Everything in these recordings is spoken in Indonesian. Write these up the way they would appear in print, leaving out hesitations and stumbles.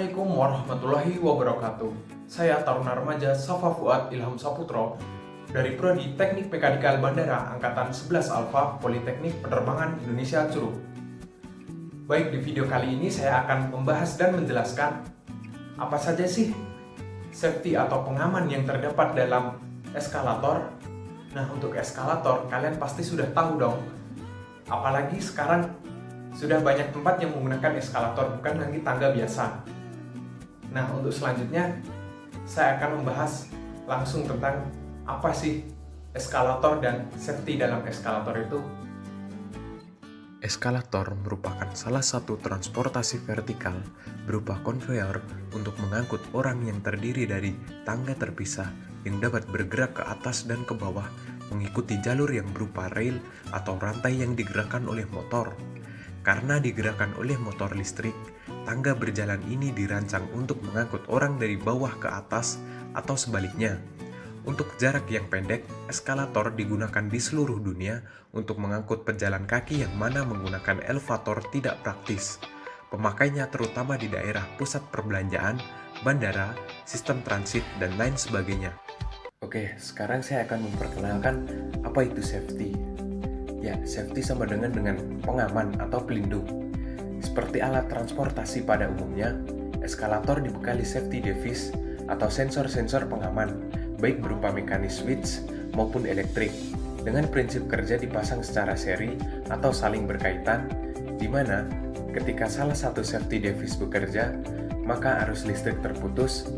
Assalamualaikum warahmatullahi wabarakatuh. Saya Taruna Remaja Safa Fuad Ilham Saputro dari Prodi Teknik Mekanikal Bandara Angkatan 11 Alfa Politeknik Penerbangan Indonesia Curug. Baik, di video kali ini saya akan membahas dan menjelaskan apa saja sih safety atau pengaman yang terdapat dalam eskalator. Nah, untuk eskalator kalian pasti sudah tahu dong. Apalagi sekarang sudah banyak tempat yang menggunakan eskalator, bukan lagi tangga biasa. Nah, untuk selanjutnya saya akan membahas langsung tentang apa sih eskalator dan safety dalam eskalator itu. Eskalator merupakan salah satu transportasi vertikal berupa konveyor untuk mengangkut orang yang terdiri dari tangga terpisah yang dapat bergerak ke atas dan ke bawah mengikuti jalur yang berupa rel atau rantai yang digerakkan oleh motor. Karena digerakkan oleh motor listrik, tangga berjalan ini dirancang untuk mengangkut orang dari bawah ke atas atau sebaliknya. Untuk jarak yang pendek, eskalator digunakan di seluruh dunia untuk mengangkut pejalan kaki yang mana menggunakan elevator tidak praktis. Pemakainya terutama di daerah pusat perbelanjaan, bandara, sistem transit, dan lain sebagainya. Oke, sekarang saya akan memperkenalkan apa itu safety. Ya, safety sama dengan pengaman atau pelindung. Seperti alat transportasi pada umumnya, eskalator dibekali safety device atau sensor-sensor pengaman, baik berupa mekanis switch maupun elektrik, dengan prinsip kerja dipasang secara seri atau saling berkaitan, di mana ketika salah satu safety device bekerja, maka arus listrik terputus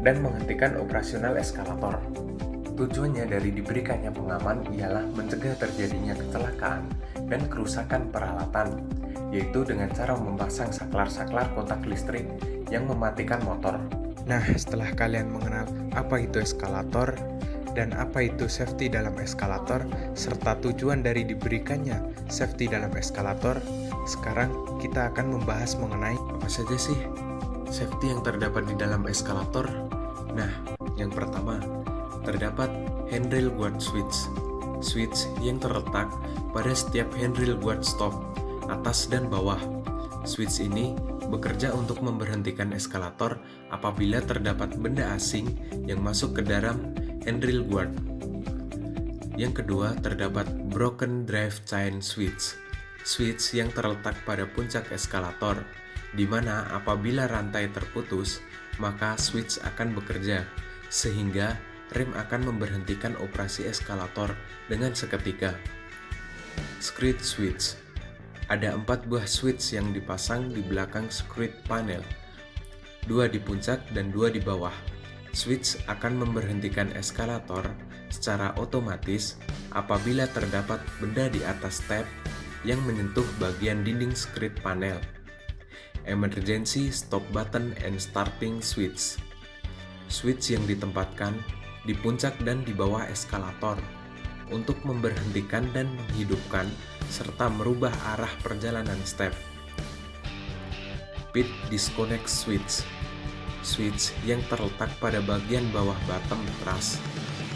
dan menghentikan operasional eskalator. Tujuannya dari diberikannya pengaman ialah mencegah terjadinya kecelakaan dan kerusakan peralatan, yaitu dengan cara memasang saklar-saklar kontak listrik yang mematikan motor. Nah, setelah kalian mengenal apa itu eskalator dan apa itu safety dalam eskalator, serta tujuan dari diberikannya safety dalam eskalator, sekarang kita akan membahas mengenai apa saja sih safety yang terdapat di dalam eskalator. Nah, yang pertama, terdapat handrail guard switch. Switch yang terletak pada setiap handrail guard stop, atas dan bawah. Switch ini bekerja untuk memberhentikan eskalator apabila terdapat benda asing yang masuk ke dalam handrail guard. Yang kedua, terdapat broken drive chain switch. Switch yang terletak pada puncak eskalator, di mana apabila rantai terputus, maka switch akan bekerja, sehingga rem akan memberhentikan operasi eskalator dengan seketika. Screed switch. Ada 4 buah switch yang dipasang di belakang screed panel, 2 di puncak dan 2 di bawah. Switch akan memberhentikan eskalator secara otomatis apabila terdapat benda di atas step yang menyentuh bagian dinding screed panel. Emergency stop button and starting switch. Switch yang ditempatkan di puncak dan di bawah eskalator untuk memberhentikan dan menghidupkan serta merubah arah perjalanan step. Pit disconnect switch. Switch yang terletak pada bagian bawah bottom truss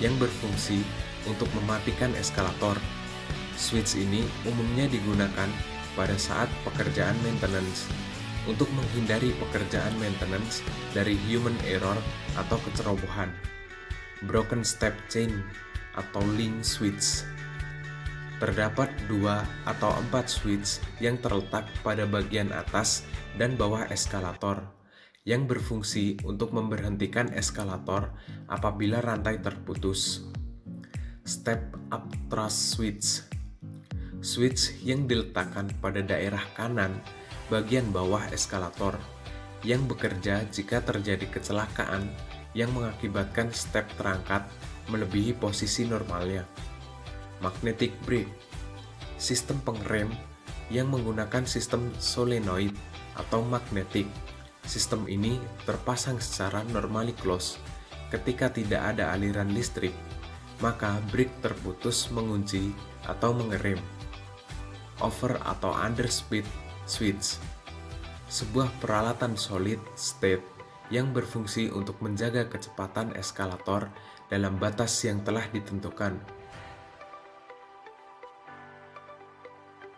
yang berfungsi untuk mematikan eskalator. Switch ini umumnya digunakan pada saat pekerjaan maintenance untuk menghindari pekerjaan maintenance dari human error atau kecerobohan. Broken step chain atau link switch. Terdapat 2 atau 4 switch yang terletak pada bagian atas dan bawah eskalator yang berfungsi untuk memberhentikan eskalator apabila rantai terputus. Step up truss switch. Switch yang diletakkan pada daerah kanan bagian bawah eskalator yang bekerja jika terjadi kecelakaan yang mengakibatkan step terangkat melebihi posisi normalnya. Magnetic brake. Sistem pengerem yang menggunakan sistem solenoid atau magnetik. Sistem ini terpasang secara normally close. Ketika tidak ada aliran listrik, maka brake terputus mengunci atau mengerem. Over atau under speed switch. Sebuah peralatan solid state yang berfungsi untuk menjaga kecepatan eskalator dalam batas yang telah ditentukan.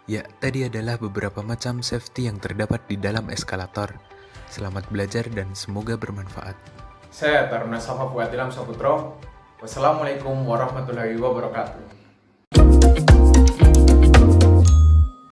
Ya, tadi adalah beberapa macam safety yang terdapat di dalam eskalator. Selamat belajar dan semoga bermanfaat. Saya Taruna Safa Fuad Ilham Saputro. Wassalamualaikum warahmatullahi wabarakatuh.